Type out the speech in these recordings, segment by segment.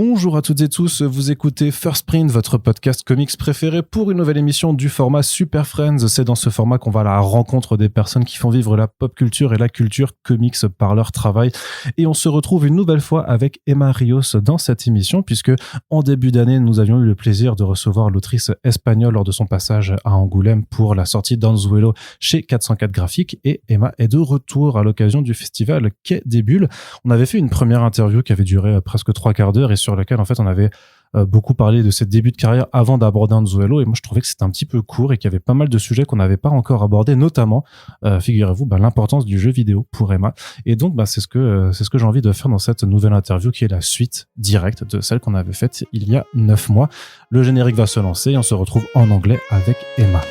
Bonjour à toutes et tous, vous écoutez First Print, votre podcast comics préféré pour une nouvelle émission du format SuperFriends. C'est dans ce format qu'on va à la rencontre des personnes qui font vivre la pop culture et la culture comics par leur travail. Et on se retrouve une nouvelle fois avec Emma Rios dans cette émission, puisque en début d'année, nous avions eu le plaisir de recevoir l'autrice espagnole lors de son passage à Angoulême pour la sortie d'Anzuelo chez 404 Graphiques. Et Emma est de retour à l'occasion du festival Quai des Bulles. On avait fait une première interview qui avait duré presque 3/4 d'heure et sur laquelle en fait on avait beaucoup parlé de ses débuts de carrière avant d'aborder Anzuelo, et moi je trouvais que c'était un petit peu court et qu'il y avait pas mal de sujets qu'on n'avait pas encore abordés, notamment figurez-vous l'importance du jeu vidéo pour Emma. Et donc c'est ce que j'ai envie de faire dans cette nouvelle interview qui est la suite directe de celle qu'on avait faite il y a 9 mois. Le générique va se lancer et on se retrouve en anglais avec Emma.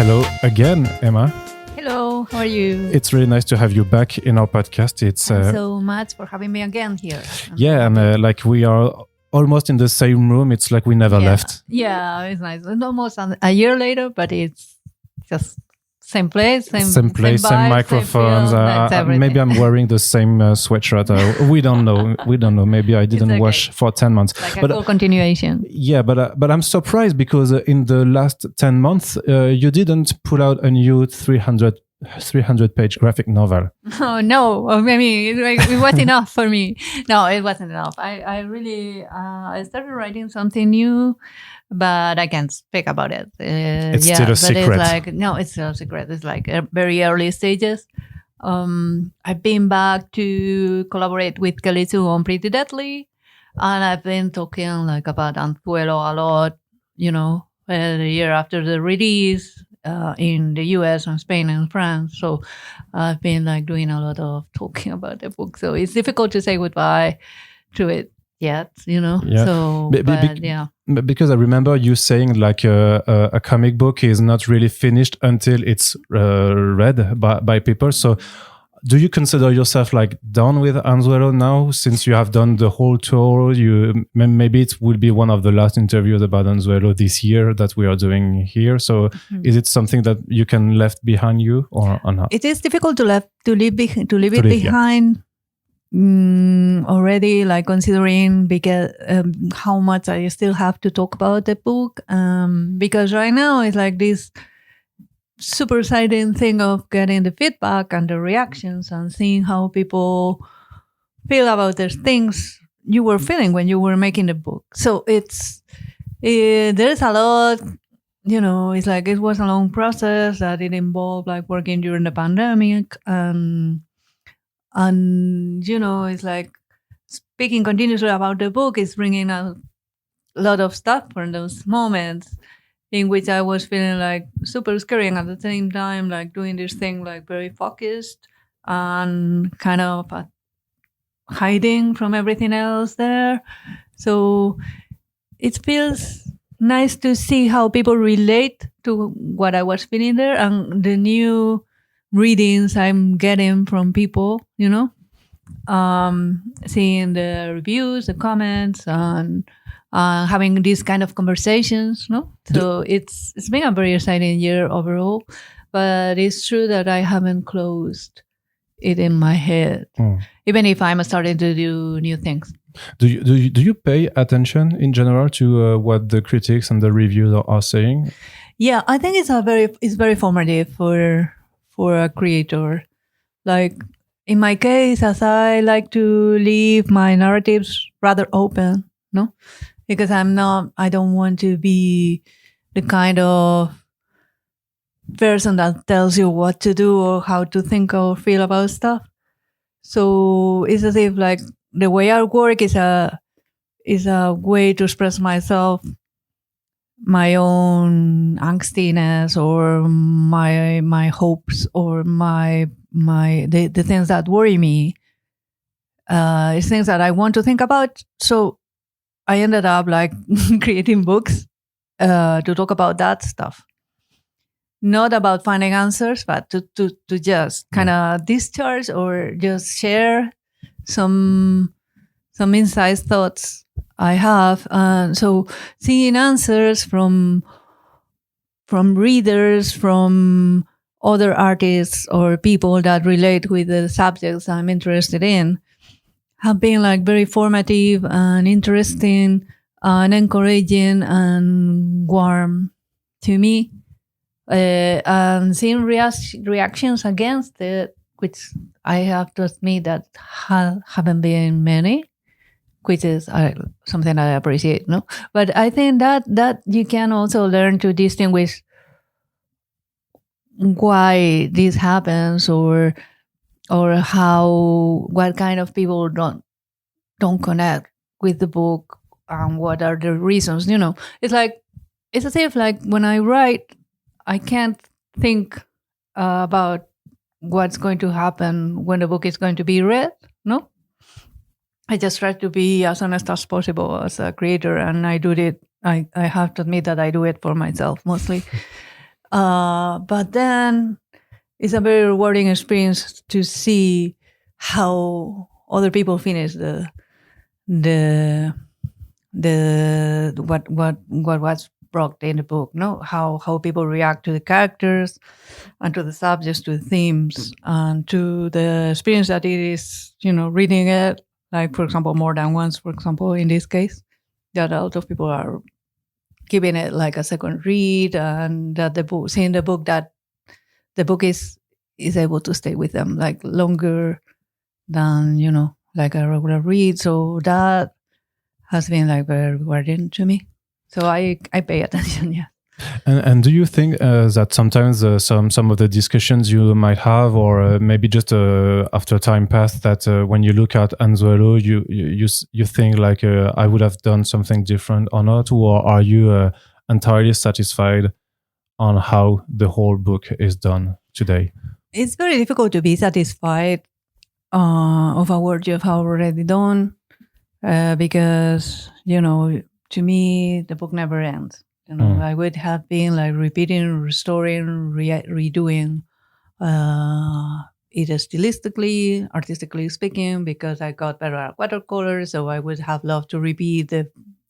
Hello again, Emma. Hello, how are you? It's really nice to have you back in our podcast. Thanks so much for having me again here. Yeah, and like we are almost in the same room. It's like we never left. Yeah, it's nice. And almost a year later, but it's just same place, same place, vibe, same microphones. Maybe I'm wearing the same sweatshirt. We don't know. Maybe I didn't wash for 10 months. Like a full continuation. Yeah, but I'm surprised because in the last 10 months, you didn't pull out a new 300-page graphic novel. Oh, no. I mean, it was enough for me. No, it wasn't enough. I really, I started writing something new, but I can't speak about it. It's still a secret. It's still a secret. It's like very early stages. I've been back to collaborate with Kelly too on Pretty Deadly, and I've been talking about Anzuelo a lot, the year after the release in the US and Spain and France. So I've been doing a lot of talking about the book. So it's difficult to say goodbye to it yet, Yeah. So, because I remember you saying a comic book is not really finished until it's read by people. So do you consider yourself done with Anzuelo now, since you have done the whole tour? Maybe it will be one of the last interviews about Anzuelo this year that we are doing here. So is it something that you can left behind you or not? It is difficult to leave it behind. Yeah. Already considering because how much I still have to talk about the book, because right now it's this super exciting thing of getting the feedback and the reactions and seeing how people feel about the things you were feeling when you were making the book. So there's a lot, it's it was a long process that it involved working during the pandemic, and it's speaking continuously about the book is bringing a lot of stuff from those moments in which I was feeling super scary, and at the same time doing this thing very focused and kind of hiding from everything else there. So it feels nice to see how people relate to what I was feeling there and the new readings I'm getting from people, seeing the reviews, the comments, and having these kind of conversations, So it's been a very exciting year overall, but it's true that I haven't closed it in my head, even if I'm starting to do new things. Do you pay attention in general to what the critics and the reviews are saying? Yeah, I think it's very formative for a creator. In my case, as I like to leave my narratives rather open, because I don't want to be the kind of person that tells you what to do or how to think or feel about stuff. So it's as if the way I work is a way to express myself, my own angstiness or my hopes or the things that worry me. It's things that I want to think about. So I ended up creating books to talk about that stuff. Not about finding answers, but to just kind of discharge or just share some inside thoughts I have. So seeing answers from readers, from other artists or people that relate with the subjects I'm interested in have been like very formative and interesting and encouraging and warm to me. And seeing reactions against it, which I have to admit that haven't been many, which is something I appreciate, no? But I think that you can also learn to distinguish why this happens, or what kind of people don't connect with the book, and what are the reasons. It's as if like when I write, I can't think about what's going to happen when the book is going to be read. No, I just try to be as honest as possible as a creator, and I do it. I have to admit that I do it for myself mostly. But then it's a very rewarding experience to see how other people finish what was brought in the book. No, how people react to the characters and to the subjects, to the themes, and to the experience that it is. Reading it, like for example, more than once. For example, in this case, that a lot of people are giving it like a second read, and that seeing the book, that the book is able to stay with them like longer than like a regular read. So that has been like very rewarding to me. So I pay attention. Yeah. And do you think that sometimes some of the discussions you might have, or maybe just after time passed, that when you look at Anzuelo, you think like I would have done something different or not, or are you entirely satisfied on how the whole book is done today? It's very difficult to be satisfied of a work you have already done, because to me the book never ends. I would have been like repeating, restoring, redoing it stylistically, artistically speaking, because I got better at watercolor. So I would have loved to repeat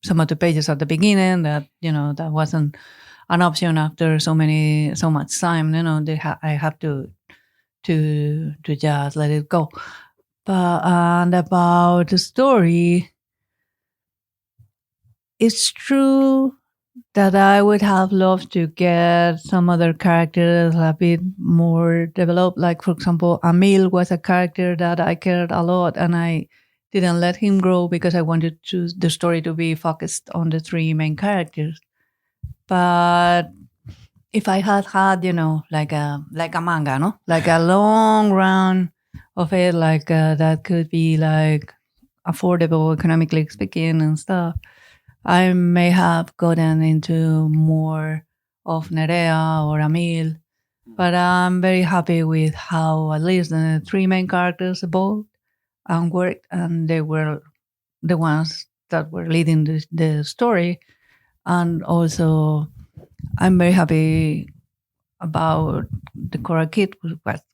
some of the pages at the beginning. That that wasn't an option after so much time. I have to just let it go. And about the story, it's true that I would have loved to get some other characters a bit more developed. Like, for example, Emil was a character that I cared a lot, and I didn't let him grow because I wanted the story to be focused on the three main characters. But if I had like a manga, no, like a long run of it, like that could be like affordable, economically speaking, and stuff, I may have gotten into more of Nerea or Emil, but I'm very happy with how at least the three main characters evolved and worked, and they were the ones that were leading the story. And also, I'm very happy about the Cora Kid,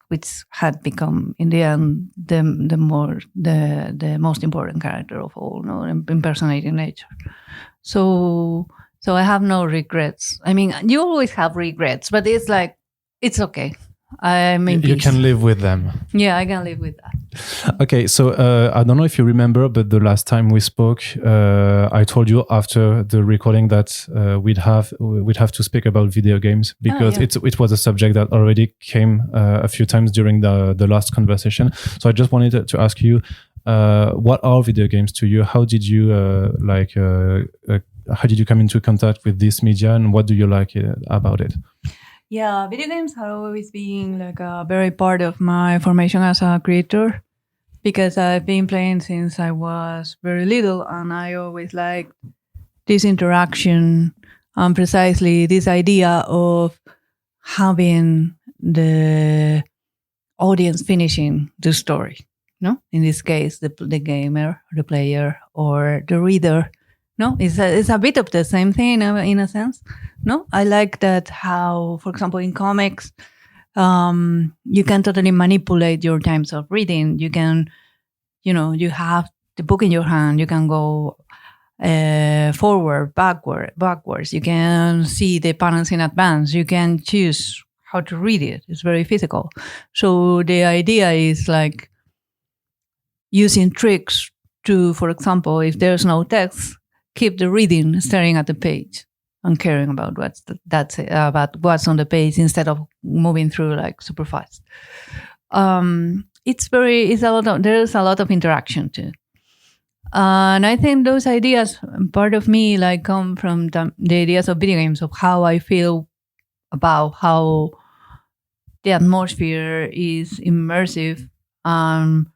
which had become in the end the most important character of all, impersonating nature. So I have no regrets. I mean, you always have regrets, but it's like it's okay. You can live with them. Yeah, I can live with that. Okay, so I don't know if you remember, but the last time we spoke, I told you after the recording that we'd have to speak about video games, because it was a subject that already came a few times during the last conversation. So I just wanted to ask you, what are video games to you? How did you how did you come into contact with this media, and what do you like about it? Yeah, video games have always been like a very part of my formation as a creator, because I've been playing since I was very little, and I always liked this interaction and precisely this idea of having the audience finishing the story. No, in this case, the gamer, the player, or the reader. No, it's a bit of the same thing in a sense. No, I like that how, for example, in comics, you can totally manipulate your times of reading. You can, you have the book in your hand. You can go forward, backwards. You can see the panels in advance. You can choose how to read it. It's very physical. So the idea is like using tricks to, for example, if there's no text, keep the reading staring at the page and caring about about what's on the page instead of moving through like super fast. There's a lot of interaction too. And I think those ideas, part of me, like come from the ideas of video games, of how I feel about how the atmosphere is immersive and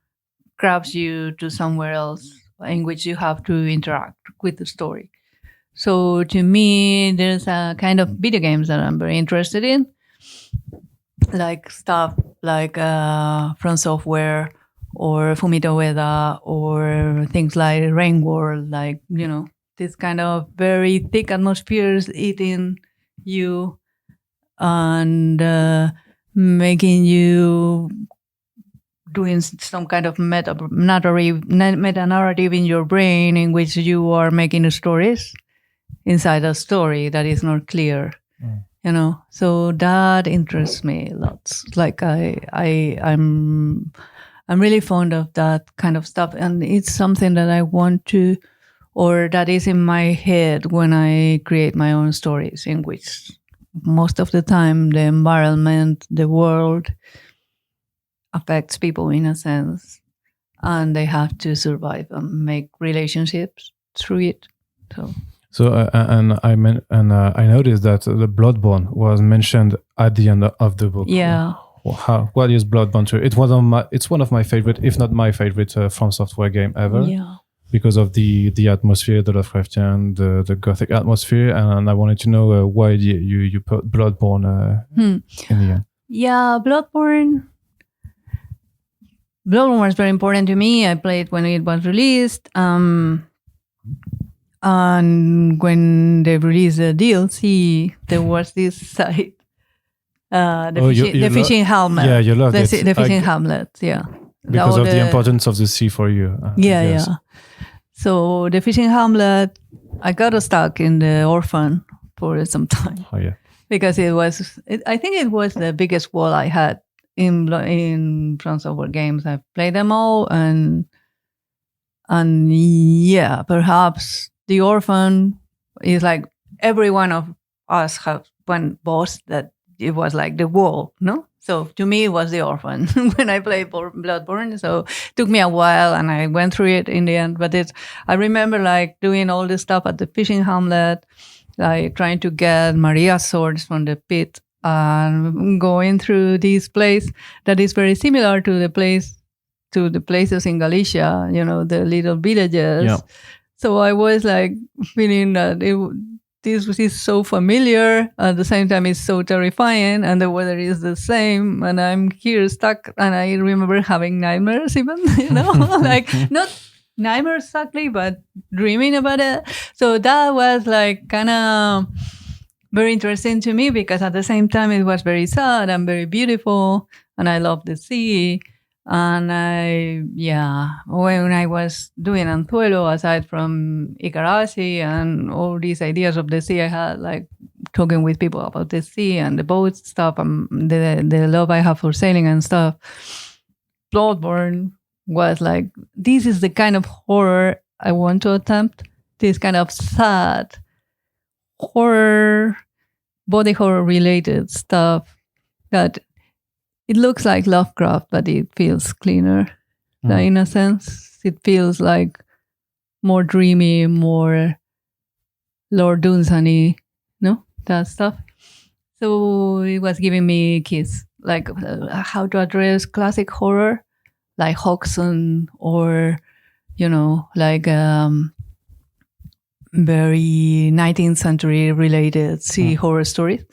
grabs you to somewhere else in which you have to interact with the story. So to me, there's a kind of video games that I'm very interested in, like stuff like From Software or Fumito Ueda or things like Rain World, like, you know, this kind of very thick atmospheres eating you and making you doing some kind of meta-narrative in your brain in which you are making stories inside a story that is not clear. You know, so that interests me lots. Like I'm really fond of that kind of stuff, and it's something that I want to, or that is in my head when I create my own stories, in which most of the time the environment, the world affects people in a sense, and they have to survive and make relationships through it. So I noticed that the Bloodborne was mentioned at the end of the book. Yeah. What is Bloodborne to? It's one of my favorite, if not my favorite, From Software game ever. Yeah. Because of the atmosphere, the Lovecraftian, the Gothic atmosphere, and I wanted to know why you put Bloodborne in the end. Yeah, Bloodborne was very important to me. I played when it was released. And when they released the DLC, there was this site, the fishing hamlet. Yeah, you loved it. The fishing hamlet, yeah. Because of the importance of the sea for you. Yeah. So the fishing hamlet, I got stuck in the orphan for some time. Oh, yeah. Because I think it was the biggest wall I had in From Software games. I've played them all, and yeah, perhaps the orphan is like every one of us have one boss that it was like the wall, no? So to me, it was the orphan when I played Bloodborne. So it took me a while and I went through it in the end. But I remember like doing all this stuff at the fishing hamlet, like trying to get Maria's swords from the pit and going through this place that is very similar to the places in Galicia, you know, the little villages. Yeah. So I was like feeling that this is so familiar. At the same time, it's so terrifying, and the weather is the same. And I'm here stuck, and I remember having nightmares, even, you know, like not nightmares exactly, but dreaming about it. So that was like kind of very interesting to me because at the same time it was very sad and very beautiful, and I love the sea. And when I was doing Anzuelo, aside from Icarasi and all these ideas of the sea, I had like talking with people about the sea and the boat stuff and the love I have for sailing and stuff. Bloodborne was like, this is the kind of horror I want to attempt. This kind of sad horror, body horror related stuff that it looks like Lovecraft, but it feels cleaner. Like, in a sense, it feels like more dreamy, more Lord Dunsany, no? That stuff. So it was giving me keys, like how to address classic horror, like Hodgson, or, you know, like very 19th century related sea horror stories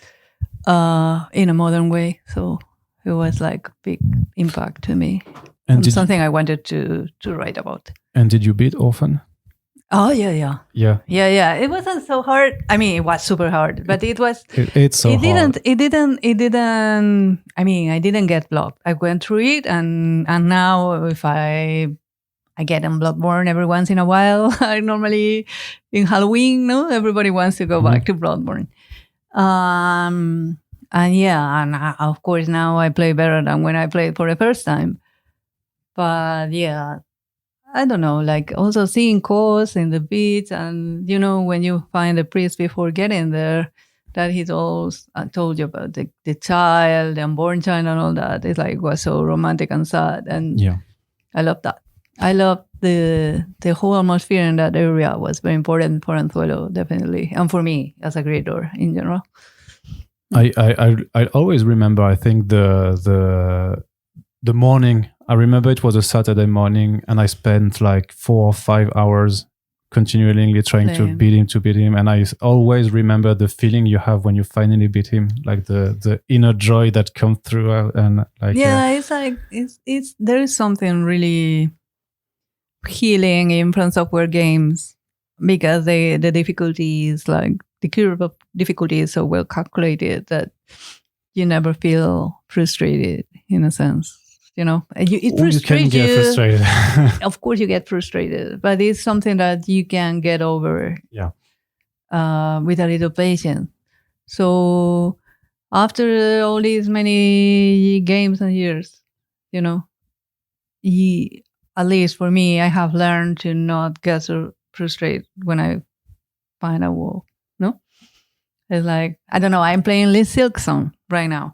in a modern way. So it was like a big impact to me. And something I wanted to write about. And did you beat Orphan? Oh, yeah. It wasn't so hard. I mean, it was super hard, but it was. It's so hard. It didn't. I mean, I didn't get blocked. I went through it, and now if I I get in Bloodborne every once in a while. I normally, in Halloween, no, everybody wants to go back to Bloodborne. And of course now I play better than when I played for the first time. But yeah, I don't know, like also seeing cours in the beach, and when you find the priest before getting there, that he's all told you about the child, the unborn child, and all that. It's like was so romantic and sad, and I love that. I love the whole atmosphere in that area was very important for Anzuelo, definitely, and for me as a creator in general. I always remember. I think the morning. I remember it was a Saturday morning, and I spent like 4 or 5 hours continually trying to beat him. And I always remember the feeling you have when you finally beat him, like the inner joy that comes through. And like it's like it's there is something really healing in from software games, because the difficulty is like the curve of difficulty is so well calculated that you never feel frustrated in a sense. It frustrates you. You can get frustrated. Of course, you get frustrated, but it's something that you can get over. Yeah. With a little patience. So after all these many games and years, at least for me, I have learned to not get so frustrated when I find a wall. No, it's like I don't know. I'm playing Liz Silk Song right now.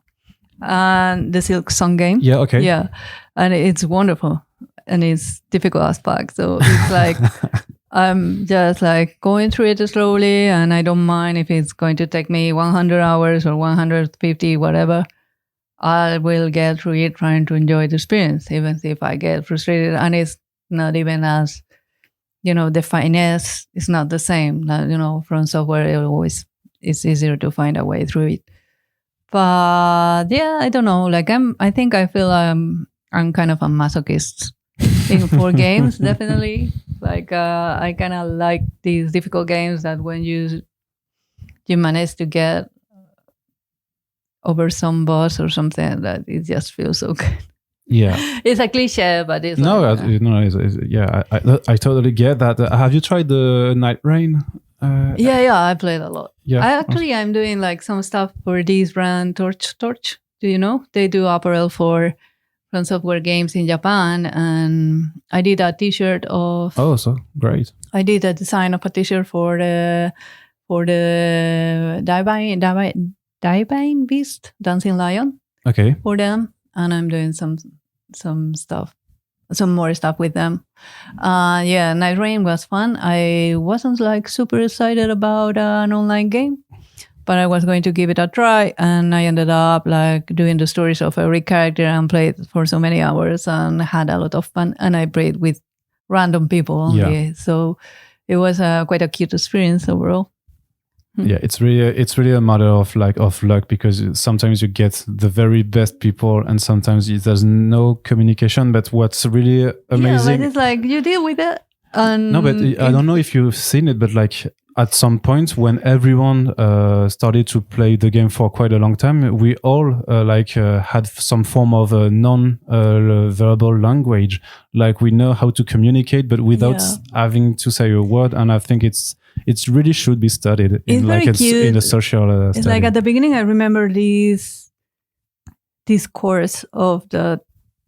And the Silk Song game. Yeah, okay. Yeah. And it's wonderful. And it's difficult as fuck. So it's like I'm just like going through it slowly, and I don't mind if it's going to take me 100 hours or 150, whatever. I will get through it trying to enjoy the experience, even if I get frustrated. And it's not even as, the finesse is not the same. From software, it's easier to find a way through it. But yeah, I don't know. Like I think I feel I'm kind of a masochist for games, definitely. Like I kind of like these difficult games that when you manage to get over some boss or something, that it just feels so good. Yeah, it's a cliche, but it's I totally get that. Have you tried the Night Rain? I played a lot. Yeah, I'm doing like some stuff for this brand Torch. Do you know? They do apparel from software games in Japan, and I did a T-shirt of. Oh, so great! I did a design of a T-shirt for the Divine Beast Dancing Lion. Okay. For them, and I'm doing some stuff. Some more stuff with them. Night Rain was fun. I wasn't like super excited about an online game, but I was going to give it a try, and I ended up like doing the stories of every character and played for so many hours and had a lot of fun. And I played with random people only, so it was quite a cute experience overall. Yeah, it's really a matter of luck, because sometimes you get the very best people, and sometimes there's no communication. But what's really amazing, but it's like you deal with it. No, but I don't know if you've seen it, but like at some point when everyone started to play the game for quite a long time, we all had some form of non-verbal language. Like we know how to communicate, but without having to say a word. And I think it's really should be studied in a social it's study. like at the beginning I remember this course of the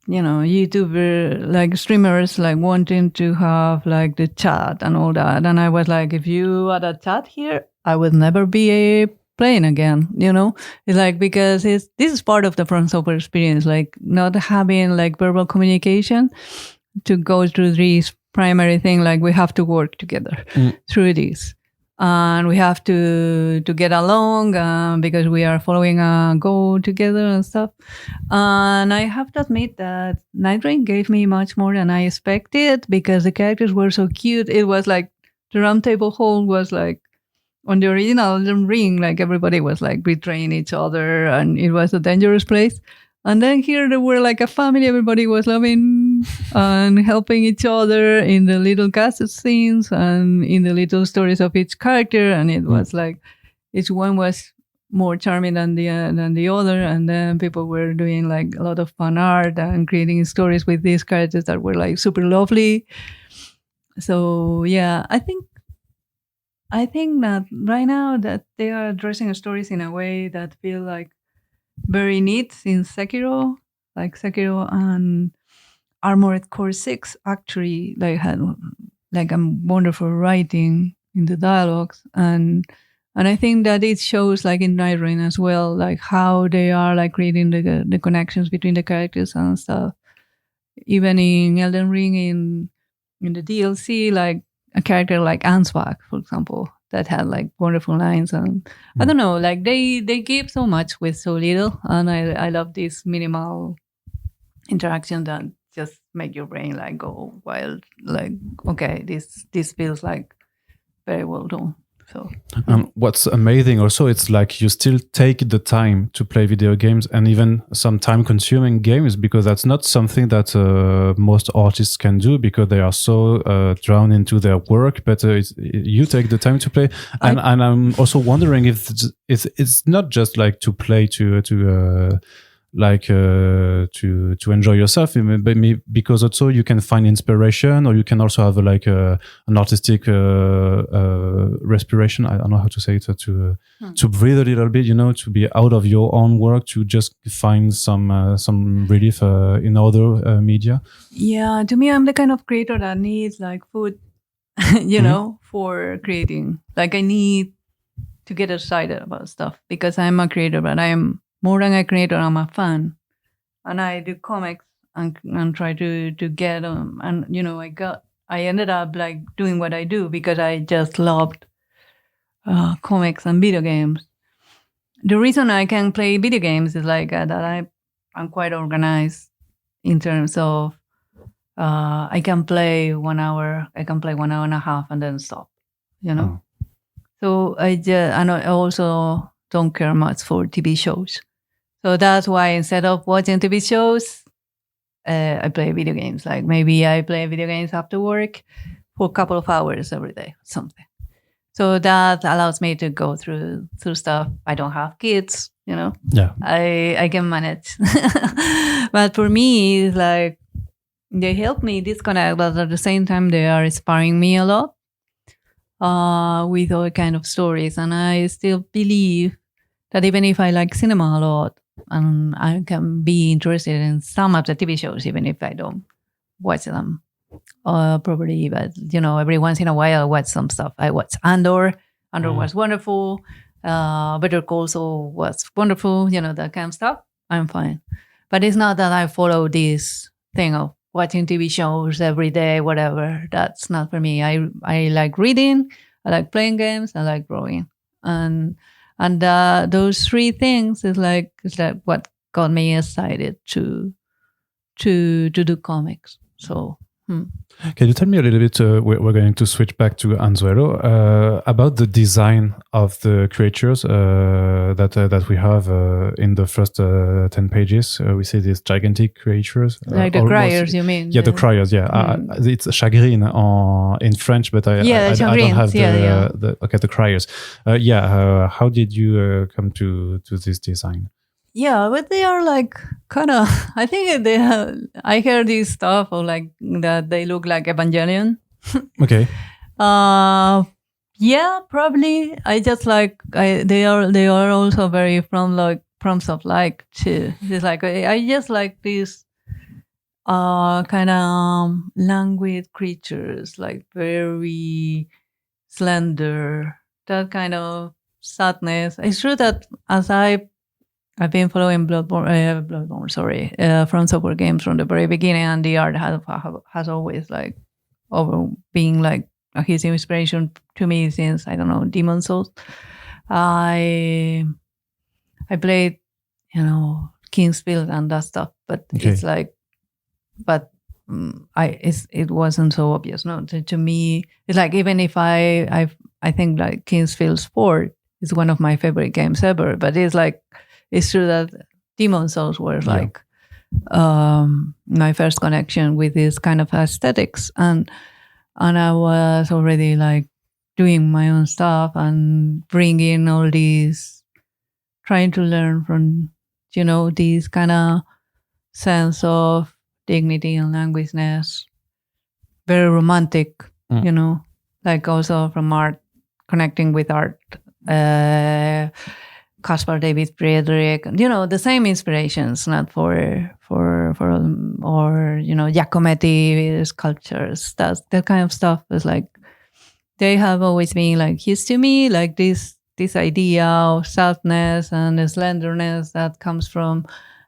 YouTuber like streamers like wanting to have like the chat and all that, and I was like, if you had a chat here, I would never be playing again. It's like, because this is part of the front software experience, like not having like verbal communication to go through this primary thing. Like we have to work together through this, and we have to get along because we are following a goal together and stuff. And I have to admit that Night Rain gave me much more than I expected, because the characters were so cute. It was like the round table hall was like on the original Ring, like everybody was like betraying each other, and it was a dangerous place. And then here they were like a family. Everybody was loving and helping each other in the little cast scenes and in the little stories of each character. And it was like, each one was more charming than the other, and then people were doing like a lot of fan art and creating stories with these characters that were like super lovely. So yeah, I think that right now that they are addressing stories in a way that feel like very neat in Sekiro, like Sekiro and Armored Core 6 actually like had like a wonderful writing in the dialogues, and I think that it shows like in Night Rain as well, like how they are like creating the connections between the characters and stuff. Even in Elden Ring, in the DLC, like a character like Anzuelo, for example, that had like wonderful lines, and I don't know, like they give so much with so little, and I love this minimal interaction that just make your brain like go wild. Like, okay, this feels like very well done. So what's amazing also, it's like you still take the time to play video games, and even some time-consuming games, because that's not something that most artists can do because they are so drawn into their work. But you take the time to play, and I'm also wondering if it's not just like to play to enjoy yourself, maybe because also you can find inspiration, or you can also have an artistic respiration. I don't know how to say it, to breathe a little bit, to be out of your own work, to just find some relief in other media. Yeah, to me, I'm the kind of creator that needs like food, for creating. Like I need to get excited about stuff because I'm a creator, but I'm more than a creator, I'm a fan, and I do comics and try to get them. And I ended up like doing what I do because I just loved comics and video games. The reason I can play video games is like that I'm quite organized in terms of I can play 1 hour, I can play 1 hour and a half, and then stop. Oh. So I also don't care much for TV shows. So that's why instead of watching TV shows, I play video games. Like maybe I play video games after work for a couple of hours every day, something. So that allows me to go through stuff. I don't have kids, Yeah. I can manage. But for me, it's like they help me disconnect, but at the same time, they are inspiring me a lot with all kind of stories. And I still believe that even if I like cinema a lot, and I can be interested in some of the TV shows, even if I don't watch them properly. But, every once in a while, I watch some stuff. I watch Andor. Andor was wonderful. Better Call Saul was wonderful, that kind of stuff. I'm fine. But it's not that I follow this thing of watching TV shows every day, whatever. That's not for me. I like reading. I like playing games. I like drawing. And those three things is like what got me excited to do comics. So Can you tell me a little bit, we're going to switch back to Anzuelo, about the design of the creatures that we have in the first 10 pages? We see these gigantic creatures. Like the criers, you mean? Yeah, the criers, yeah. It's chagrin in French, but I don't have the criers. How did you come to this design? Yeah, but they are like kind of, I think I hear this stuff of like that they look like Evangelion. Okay. Yeah, probably. I just like, they are also very from stuff like too. It's like, I just like these kind of languid creatures, like very slender, that kind of sadness. It's true that as I've been following Bloodborne, from Software Games from the very beginning, and the art has always like being like a huge inspiration to me since, I don't know, Demon Souls. I played, Kingsfield and that stuff, but it's like, it wasn't so obvious. No, to me, it's like even if I think like Kingsfield's 4 is one of my favorite games ever, but it's like. It's true that Demon Souls were like my first connection with this kind of aesthetics, and I was already like doing my own stuff and bringing all these trying to learn from, this kind of sense of dignity and languageness, very romantic, like also from art, connecting with art, Caspar David Friedrich, the same inspirations, not for Giacometti sculptures. That kind of stuff is like, they have always been like huge to me, like this idea of softness and slenderness that comes from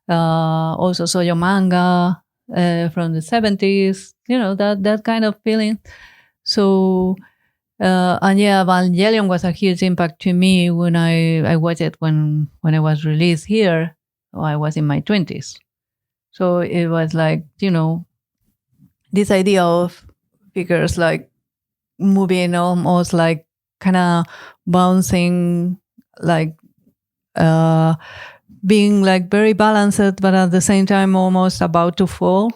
also Soyo manga from the 70s, that kind of feeling. So, and yeah, Evangelion was a huge impact to me when I watched it when it was released here. I was in my 20s. So it was like, this idea of figures like moving almost like kind of bouncing, like being like very balanced, but at the same time almost about to fall.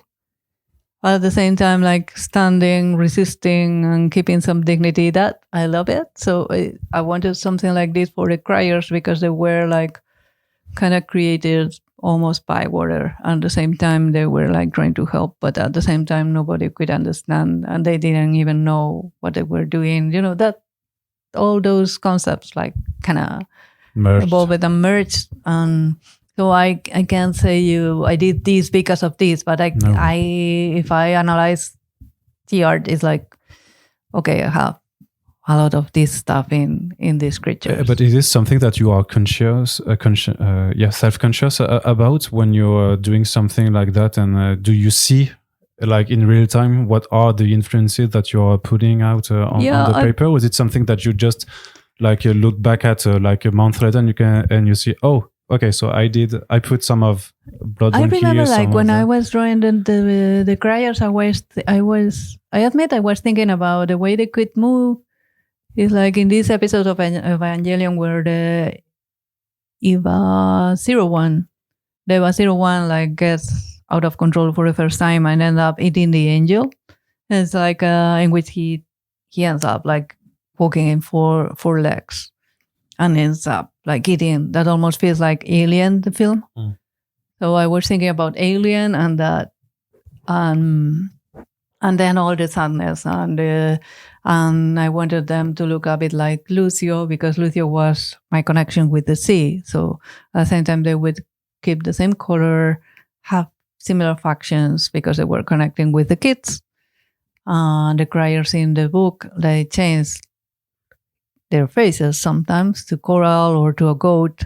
At the same time, like standing, resisting, and keeping some dignity. That I love it. So I wanted something like this for the criers because they were like kind of created almost by water. At the same time, they were like trying to help, but at the same time, nobody could understand, and they didn't even know what they were doing. That all those concepts like kind of evolved and merged. And so I can't say I did this because of this, but if I analyze the art, it's like, okay, I have a lot of this stuff in these creatures. But is this something that you are self-conscious about when you're doing something like that? And do you see, like in real time, what are the influences that you are putting out on the paper? Or is it something that you just like look back at like a month later and you see, oh, okay, so I put some of Bloodborne. I remember like when I was drawing the criers, I admit I was thinking about the way they could move. It's like in this episode of Evangelion where the Eva 01 like gets out of control for the first time and ends up eating the angel. And it's like in which he ends up like walking in four legs and ends up like eating. That almost feels like Alien, the film. So I was thinking about Alien and that, and then all the sadness and I wanted them to look a bit like Lucio because Lucio was my connection with the sea. So at the same time, they would keep the same color, have similar factions because they were connecting with the kids. The criers in the book, they changed their faces sometimes to coral or to a goat.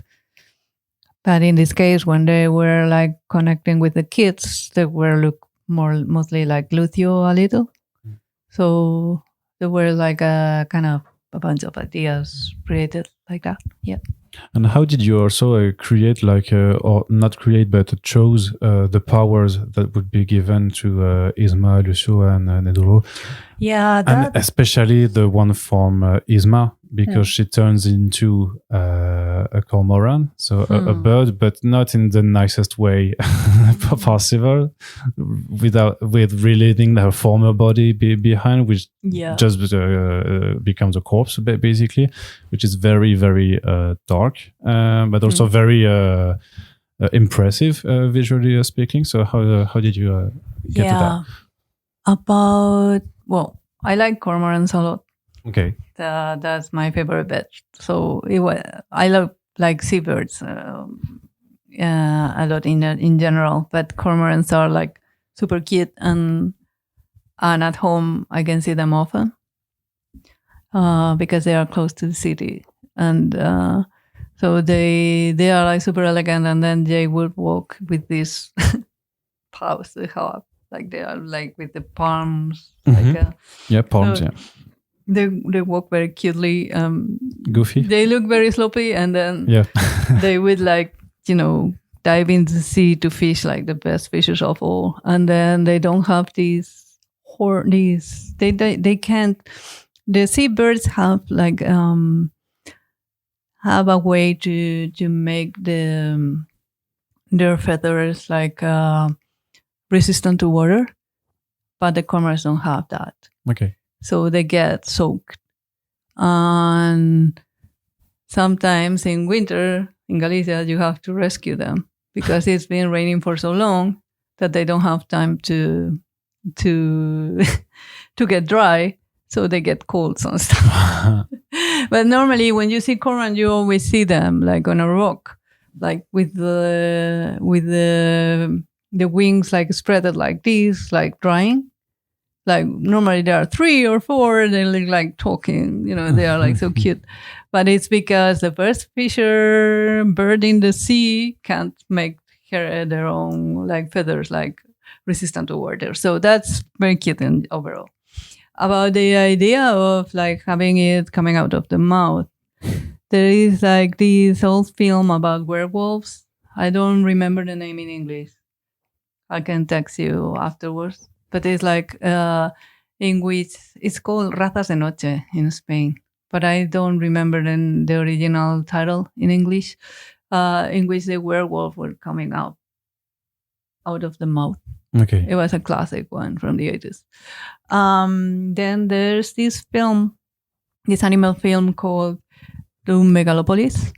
But in this case, when they were like connecting with the kids, they were mostly like Lucio a little. So there were like a kind of a bunch of ideas created like that. Yeah. And how did you also create like, or not create, but chose the powers that would be given to Isma, Lucio, and Nedoro? Yeah. And especially the one from Isma, because she turns into a cormorant, so a bird, but not in the nicest way possible, with leaving her former body behind, which just becomes a corpse, basically, which is very, very dark, but also very impressive visually speaking. So how did you get to that? I like cormorants a lot. Okay. That's my favorite bit. So I love like seabirds a lot in general, but cormorants are like super cute and at home I can see them often because they are close to the city, and so they are like super elegant, and then they would walk with these paws they have, like they are like with the palms, palms. So, They walk very cutely. Goofy. They look very sloppy, and then they would like dive into the sea to fish like the best fishes of all. And then they don't have these they can't. The seabirds have like have a way to make their feathers like resistant to water, but the cormorants don't have that. Okay. So they get soaked. And sometimes in winter, in Galicia, you have to rescue them because it's been raining for so long that they don't have time to to get dry, so they get colds and stuff. But normally, when you see cormorant, you always see them like on a rock, like with the wings like spread like this, like drying. Like normally there are 3 or 4, they look like talking, they are like so cute. But it's because the first bird in the sea can't make their own like feathers like resistant to water. So that's very cute in overall. About the idea of like having it coming out of the mouth, there is like this old film about werewolves. I don't remember the name in English. I can text you afterwards. But it's like in which it's called Razas de Noche in Spain. But I don't remember the original title in English, in which the werewolf were coming out of the mouth. Okay. It was a classic one from the 80s. Then there's this animal film called The Megalopolis,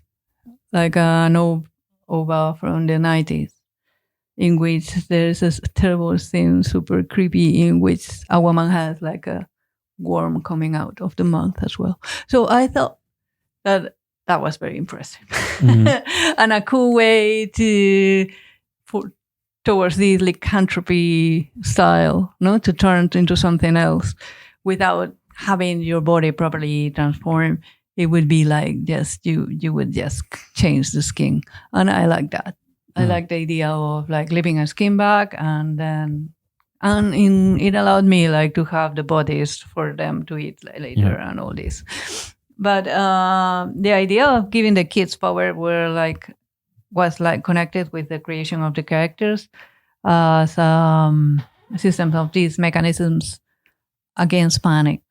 like an OVA from the 90s, in which there's a terrible scene, super creepy, in which a woman has like a worm coming out of the mouth as well. So I thought that was very impressive. And a cool way towards the lycanthropy style, to turn into something else without having your body properly transformed. It would be like just you would just change the skin, and I like that. I like the idea of like leaving a skin back, and it allowed me like to have the bodies for them to eat later and all this. But the idea of giving the kids power was connected with the creation of the characters, some systems of these mechanisms against panic.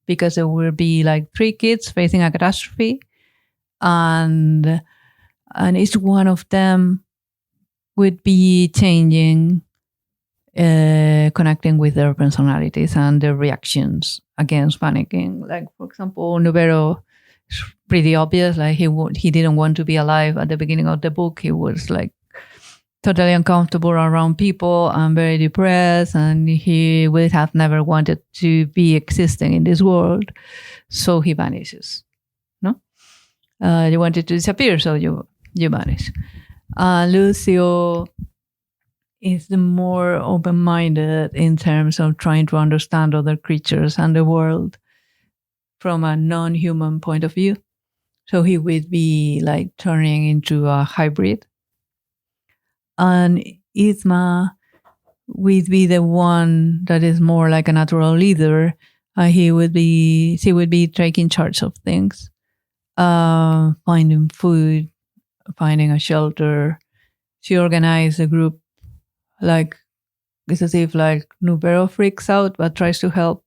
Because there will be like 3 kids facing a catastrophe, and each one of them would be changing, connecting with their personalities and their reactions against panicking. Like, for example, Nubero is pretty obvious. Like he didn't want to be alive at the beginning of the book. He was like totally uncomfortable around people and very depressed, and he would have never wanted to be existing in this world. So he vanishes. No, you wanted to disappear, so you vanish. Lucio is the more open-minded in terms of trying to understand other creatures and the world from a non-human point of view. So he would be like turning into a hybrid. And Isma would be the one that is more like a natural leader. She would be taking charge of things, finding food, finding a shelter. She organized a group, like it's as if like Nubero freaks out but tries to help.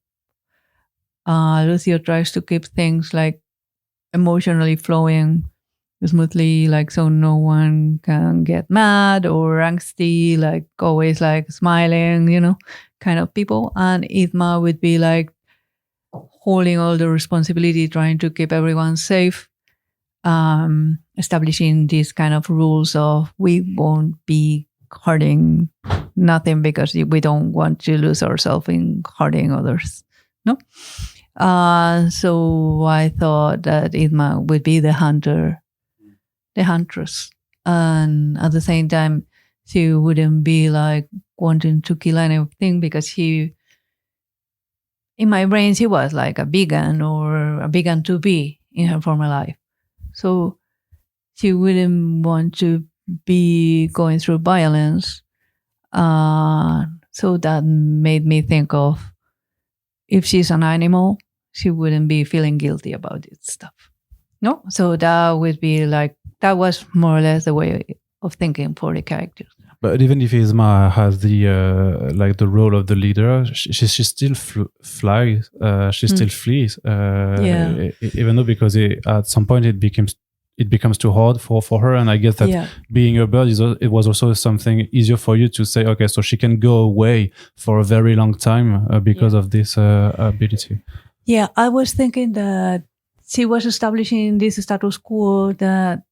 Lucio tries to keep things like emotionally flowing smoothly, like so no one can get mad or angsty, like always like smiling, kind of people. And Idma would be like holding all the responsibility, trying to keep everyone safe, establishing these kind of rules of we won't be hurting nothing because we don't want to lose ourselves in hurting others. No? So I thought that Idma would be the huntress. And at the same time, she wouldn't be like wanting to kill anything because in my brain, she was like a vegan or a vegan to be in her former life. So she wouldn't want to be going through violence. So that made me think of if she's an animal, she wouldn't be feeling guilty about this stuff. No? So that would be like, that was more or less the way of thinking for the characters. But even if Isma has the the role of the leader, she still flies. She still flees. Even though because at some point it becomes too hard for her, and I guess that being a bird it was also something easier for you to say, okay, so she can go away for a very long time because of this ability. Yeah, I was thinking that she was establishing this status quo that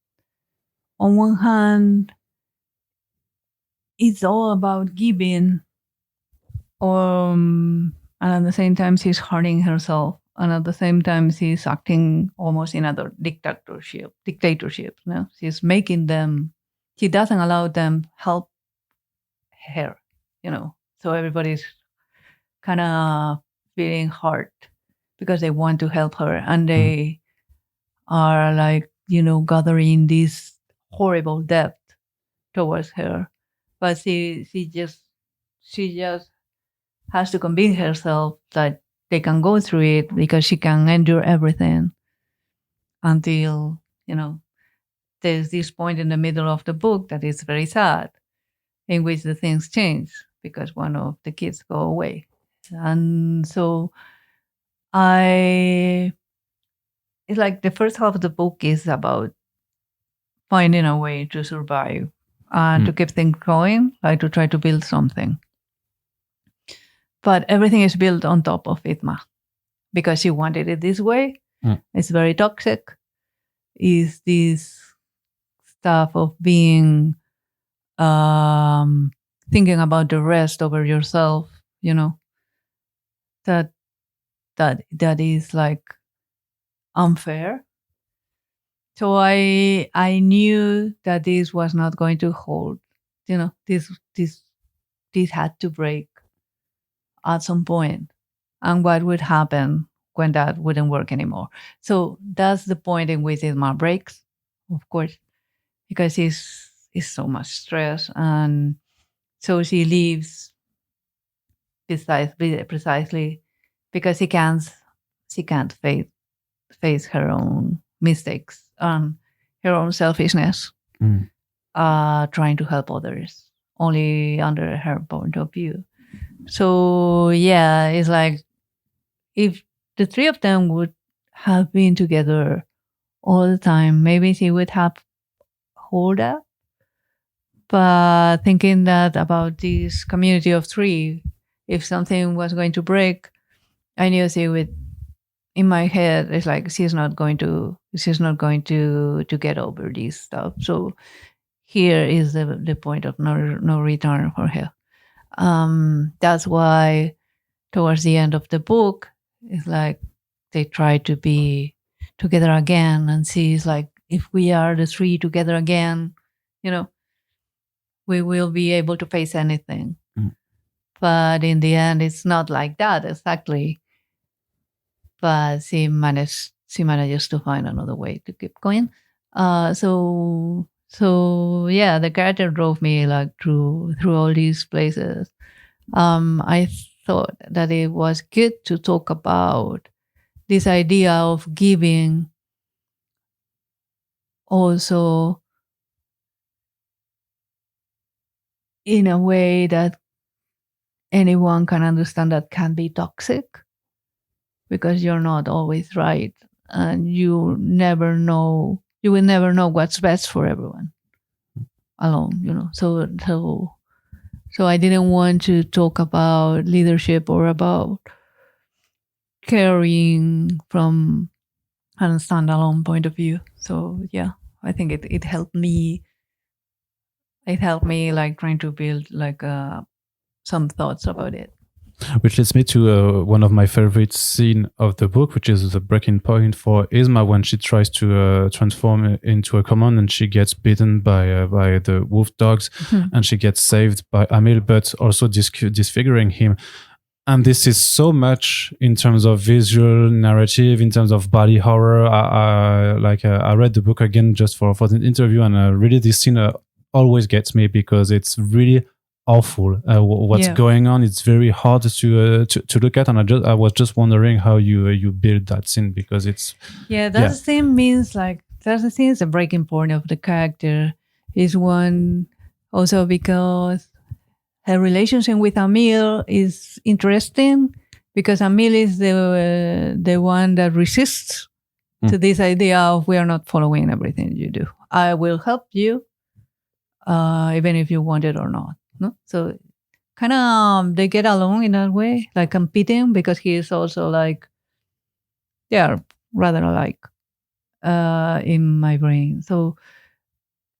on one hand, it's all about giving, and at the same time, she's hurting herself. And at the same time, she's acting almost in a dictatorship. No? She's making them, she doesn't allow them help her, So everybody's kind of feeling hurt because they want to help her. And they are like, gathering this horrible debt towards her. But she just has to convince herself that they can go through it because she can endure everything until, there's this point in the middle of the book that is very sad, in which the things change because one of the kids go away. And so it's like the first half of the book is about finding a way to survive and to keep things going, like to try to build something. But everything is built on top of Itma because she wanted it this way. It's very toxic. Is this stuff of being thinking about the rest over yourself, that is like unfair. So I knew that this was not going to hold. This had to break at some point, and what would happen when that wouldn't work anymore. So that's the point in which Isma breaks, of course, because it's so much stress, and so she leaves precisely because she can't face her own mistakes and her own selfishness, trying to help others only under her point of view. So yeah, it's like if the three of them would have been together all the time, maybe she would have hold up. But thinking that about this community of three, if something was going to break, I knew she would. In my head, it's like she's not going to get over this stuff. So here is the point of no return for her. That's why towards the end of the book, it's like they try to be together again, and she's like, if we are the three together again, we will be able to face anything. But in the end, it's not like that exactly. But she manages to find another way to keep going. So yeah, the character drove me like through all these places. I thought that it was good to talk about this idea of giving also in a way that anyone can understand that can be toxic, because you're not always right, and you will never know what's best for everyone alone, so I didn't want to talk about leadership or about caring from a standalone point of view. So yeah, I think it helped me. It helped me like trying to build like some thoughts about it. Which leads me to one of my favorite scenes of the book, which is the breaking point for Isma when she tries to transform into a common, and she gets bitten by the wolf dogs, and she gets saved by Amil, but also disfiguring him. And this is so much in terms of visual narrative, in terms of body horror. I read the book again just for the interview, and really this scene always gets me because it's really awful what's going on. It's very hard to look at, and I was just wondering how you build that scene, because it's that scene means like that scene is a breaking point of the character. Is one also because her relationship with Amil is interesting, because Amil is the one that resists to this idea of we are not following everything you do. I will help you even if you want it or not. No? So kind of they get along in that way, like competing, because he is also like, they are rather alike in my brain. So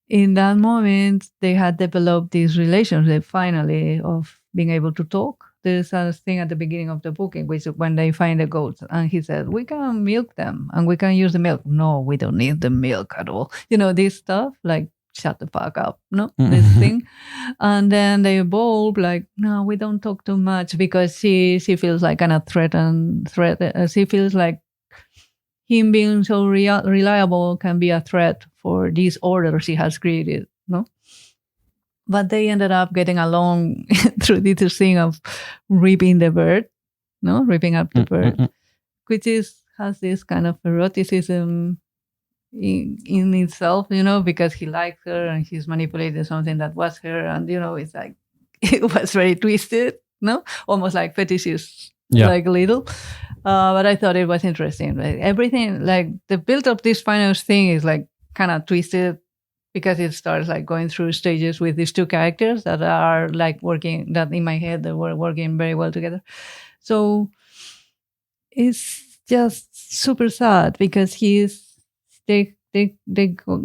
in that moment, they had developed this relationship finally of being able to talk. There's a thing at the beginning of the book in which when they find the goats and he said, we can milk them and we can use the milk. No, we don't need the milk at all. This stuff, like, shut the fuck up, no, this thing. And then they evolve like, no, we don't talk too much because she feels like kind of threatened. She feels like him being so reliable can be a threat for this order she has created, no? But they ended up getting along through this thing of ripping the bird, no? Ripping up the bird, which has this kind of eroticism in itself, because he likes her and he's manipulating something that was her. And, it's like, it was very twisted, no? Almost like fetishes, like little. But I thought it was interesting. Like everything, like the build of this final thing is like kind of twisted because it starts like going through stages with these two characters that are like working, that in my head they were working very well together. So it's just super sad because they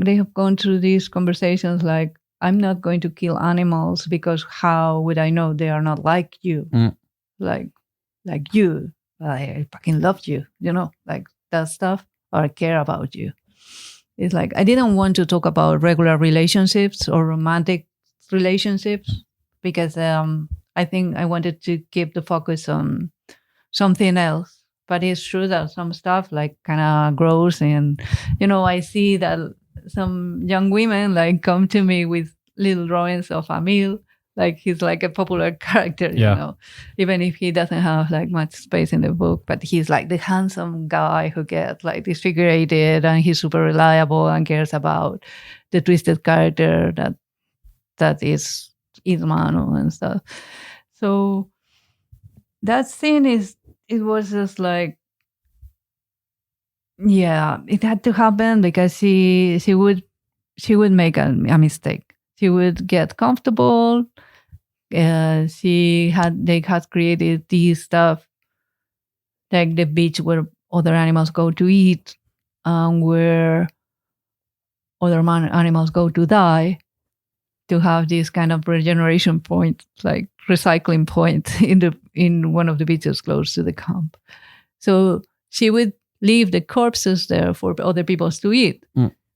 have gone through these conversations like, I'm not going to kill animals because how would I know they are not like you? Like you. I fucking love you, like that stuff, or I care about you. It's like, I didn't want to talk about regular relationships or romantic relationships because I think I wanted to keep the focus on something else. But it's true that some stuff like kind of grows and, I see that some young women like come to me with little drawings of Emil. Like he's like a popular character, even if he doesn't have like much space in the book, but he's like the handsome guy who gets like disfigured and he's super reliable and cares about the twisted character that is Manu and stuff. So that scene it was just like, it had to happen because she would make a mistake. She would get comfortable. They had created this stuff like the beach where other animals go to eat, where other animals go to die, to have this kind of regeneration point, like recycling point in one of the beaches close to the camp. So she would leave the corpses there for other people to eat.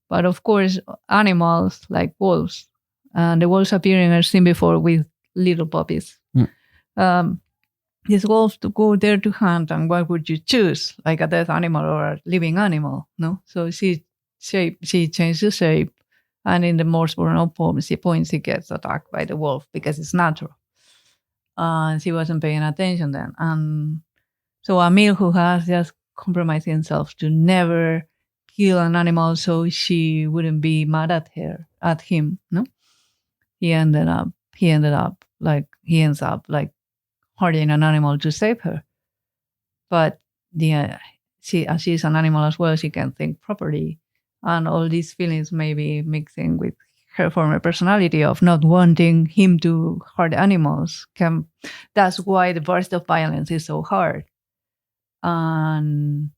But of course, animals like wolves, and the wolves appearing I've seen before with little puppies. These wolves to go there to hunt, and what would you choose? Like a dead animal or a living animal, no? So she changed the shape, and in the most vulnerable point, she gets attacked by the wolf because it's natural. And she wasn't paying attention then. And so Emil, who has just compromised himself to never kill an animal so she wouldn't be mad at him, no? He ends up hurting an animal to save her. But she's an animal as well, she can think properly. And all these feelings maybe mixing with her former personality of not wanting him to hurt animals. That's why the burst of violence is so hard. And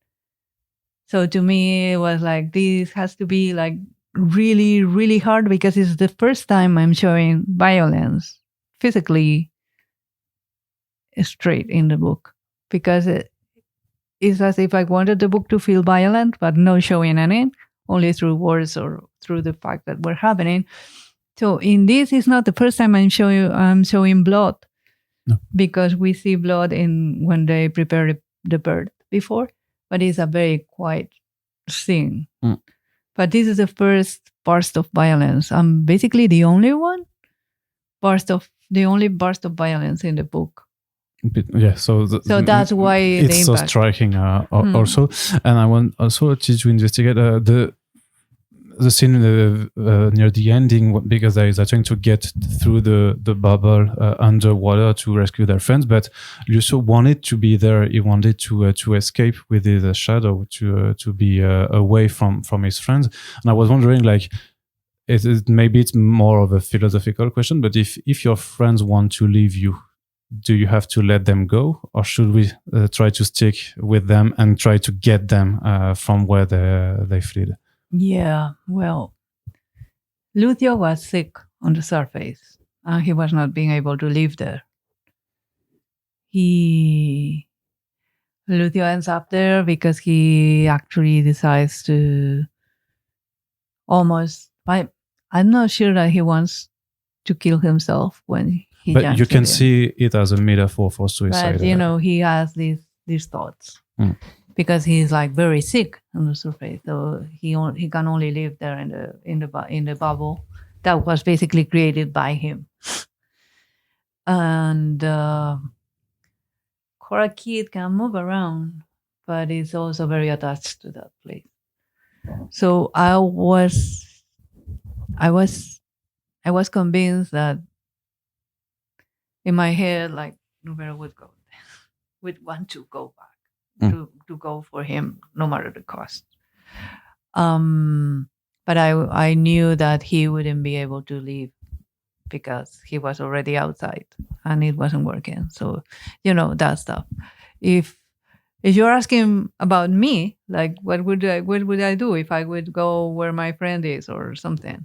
so to me, it was like, this has to be like really, really hard because it's the first time I'm showing violence physically straight in the book. Because it's as if I wanted the book to feel violent, but no showing any, only through words or through the fact that we're happening. So in this, it's not the first time I'm showing blood. No. Because we see blood when they prepare the bird before, but it's a very quiet thing. But this is the first burst of violence. I'm basically the only burst of violence in the book. Yeah, so that's why it's so striking also. And I want also to investigate the scene near the ending, because they are trying to get through the bubble underwater to rescue their friends, but you also wanted to be there. He wanted to escape with his shadow, to be away from his friends. And I was wondering, like, maybe it's more of a philosophical question, but if your friends want to leave you, do you have to let them go, or should we try to stick with them and try to get them from where they fled? Yeah, well, Lucio was sick on the surface, and he was not being able to live there. Lucio ends up there because he actually decides to I'm not sure that he wants to kill himself when he But jumps you can in. see it as a metaphor for suicide. But, he has these thoughts because he's like very sick on the surface. So he can only live there in the bubble that was basically created by him. And Cora Kid can move around, but is also very attached to that place. So I was convinced that in my head, like Nubero would want to go back to go for him, no matter the cost. But I knew that he wouldn't be able to leave because he was already outside and it wasn't working. So, that stuff. If you're asking about me, like what would I do if I would go where my friend is or something?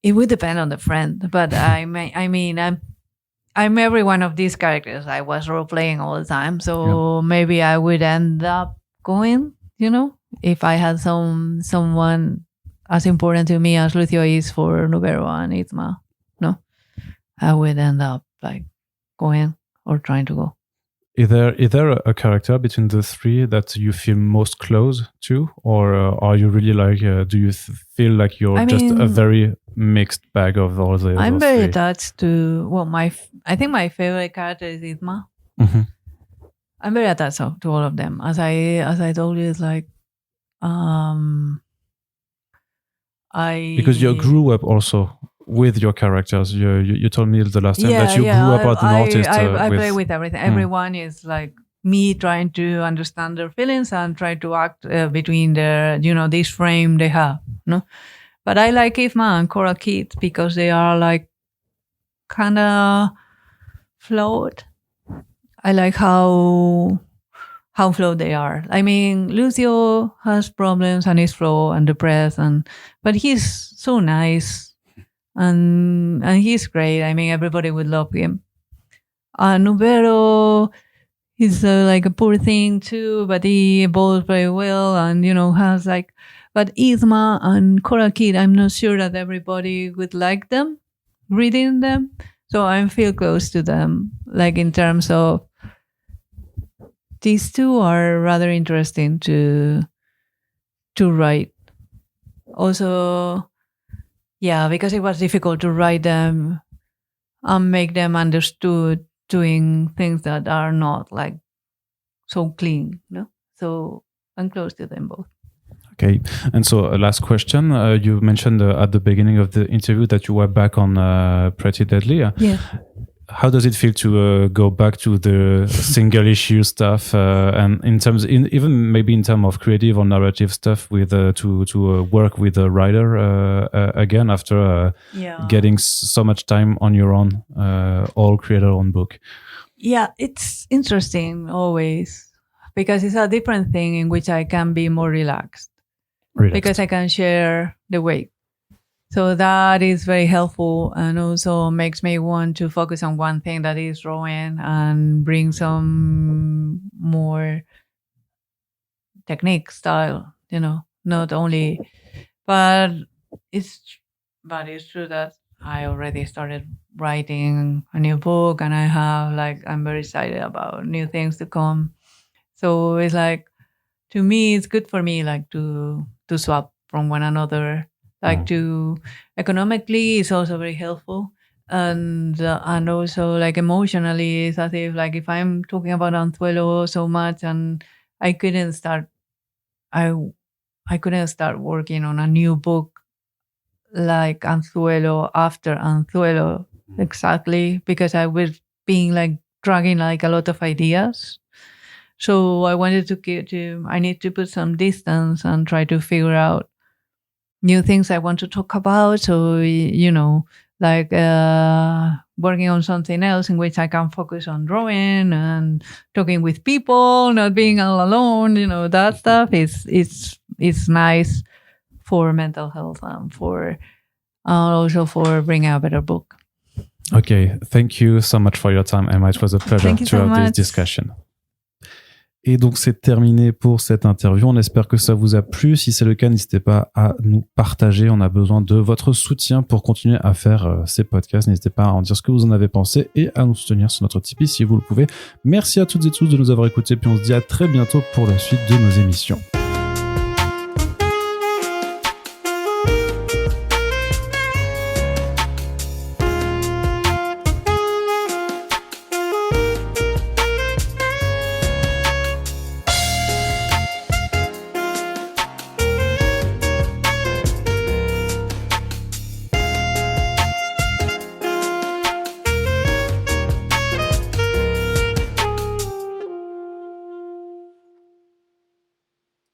It would depend on the friend, but I'm every one of these characters. I was role playing all the time, so maybe I would end up going. If I had someone as important to me as Lucio is for Nubero and Itma, I would end up like going or trying to go. Is there a character between the three that you feel most close to, or are you really like? Do you feel like you're a very mixed bag of all the? I'm very attached to. Well, I think my favorite character is Itma. Mm-hmm. I'm very attached to all of them. As I told you, it's like, because you grew up also with your characters. You told me the last time that you grew up as an artist. I play with everything. Everyone is like me trying to understand their feelings and try to act between their, this frame they have. No, but I like Ifma and Cora Kid because they are like kind of flawed. I like how flawed they are. I mean, Lucio has problems and is flawed and depressed, but he's so nice and he's great. I mean, everybody would love him. Nubero is like a poor thing too, but he evolves very well and has like. But Isma and Cora Kid, I'm not sure that everybody would like them, reading them. So I feel close to them, like in terms of. These two are rather interesting to write. Also, because it was difficult to write them and make them understood doing things that are not like so clean, So I'm close to them both. Okay, and so last question. You mentioned at the beginning of the interview that you were back on Pretty Deadly. Yeah. How does it feel to go back to the single issue stuff, and even maybe in terms of creative or narrative stuff, with to work with a writer again after getting so much time on your own, all create your own book? Yeah, it's interesting always because it's a different thing in which I can be more relaxed. Because I can share the weight. So that is very helpful and also makes me want to focus on one thing that is drawing and bring some more technique style, not only, but it's true that I already started writing a new book and I'm very excited about new things to come. So it's like, to me, it's good for me, like to swap from one another. Like to economically, it's also very helpful, and also like emotionally, it's as if like if I'm talking about Anzuelo so much, and I couldn't start working on a new book like Anzuelo after Anzuelo exactly because I was being like dragging like a lot of ideas. So I wanted I need to put some distance and try to figure out new things I want to talk about. So, like working on something else in which I can focus on drawing and talking with people, not being all alone. That stuff is nice for mental health and for also for bringing a better book. Okay, thank you so much for your time, Emma. It was a pleasure to have this discussion. Et donc, c'est terminé pour cette interview. On espère que ça vous a plu. Si c'est le cas, n'hésitez pas à nous partager. On a besoin de votre soutien pour continuer à faire ces podcasts. N'hésitez pas à en dire ce que vous en avez pensé et à nous soutenir sur notre Tipeee si vous le pouvez. Merci à toutes et tous de nous avoir écoutés. Puis on se dit à très bientôt pour la suite de nos émissions.